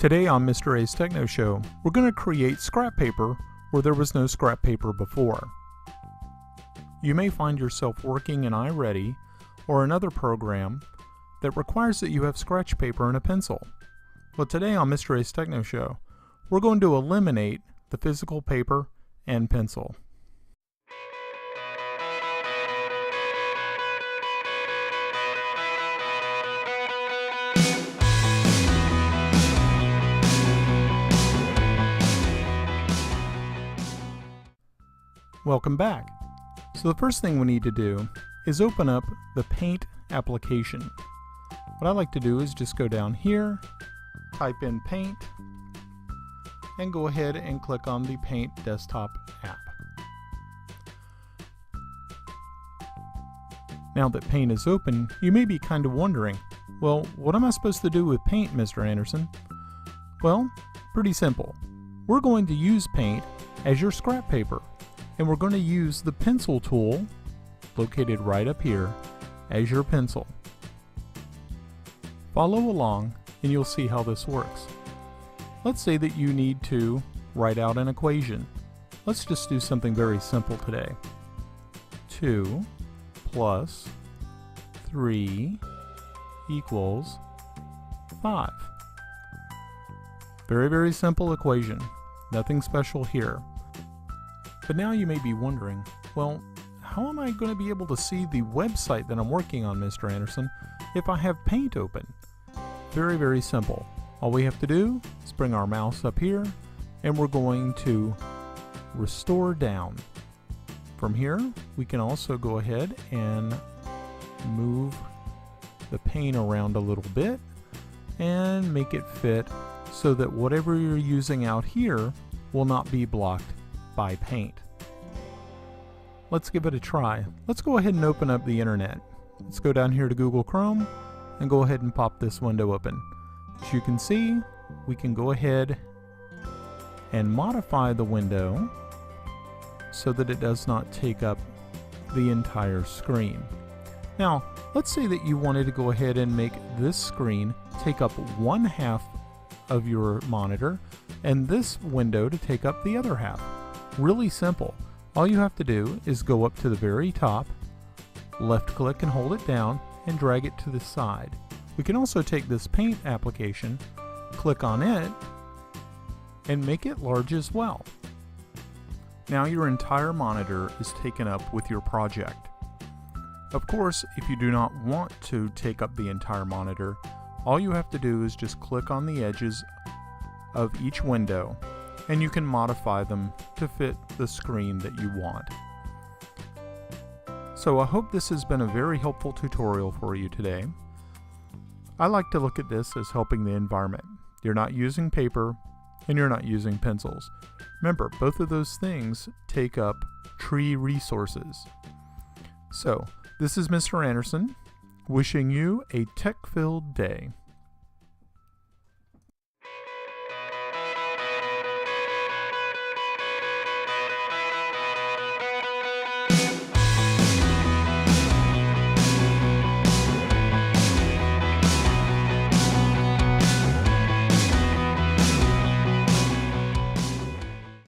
Today on Mr. A's Techno Show, we're going to create scrap paper where there was no scrap paper before. You may find yourself working in iReady or another program that requires that you have scratch paper and a pencil. Well, today on Mr. A's Techno Show, we're going to eliminate the physical paper and pencil. Welcome back. So the first thing we need to do is open up the Paint application. What I like to do is just go down here, type in Paint, and go ahead and click on the Paint desktop app. Now that Paint is open, you may be kind of wondering, well, what am I supposed to do with Paint, Mr. Anderson? Well, pretty simple. We're going to use Paint as your scrap paper. And we're going to use the pencil tool located right up here as your pencil. Follow along and you'll see how this works. Let's say that you need to write out an equation. Let's just do something very simple today. 2 plus 3 equals 5. Very, very simple equation. Nothing special here. But now you may be wondering, well, how am I going to be able to see the website that I'm working on, Mr. Anderson, if I have Paint open? Very, very simple. All we have to do is bring our mouse up here, and we're going to restore down. From here, we can also go ahead and move the pane around a little bit and make it fit so that whatever you're using out here will not be blocked by Paint. Let's give it a try. Let's go ahead and open up the internet. Let's go down here to Google Chrome and go ahead and pop this window open. As you can see, we can go ahead and modify the window so that it does not take up the entire screen. Now, let's say that you wanted to go ahead and make this screen take up 1/2 of your monitor and this window to take up the other half. Really simple. All you have to do is go up to the very top, left click and hold it down, and drag it to the side. We can also take this Paint application, click on it, and make it large as well. Now your entire monitor is taken up with your project. Of course, if you do not want to take up the entire monitor, all you have to do is just click on the edges of each window, and you can modify them to fit the screen that you want. So I hope this has been a very helpful tutorial for you today. I like to look at this as helping the environment. You're not using paper and you're not using pencils. Remember, both of those things take up tree resources. So this is Mr. Anderson wishing you a tech-filled day.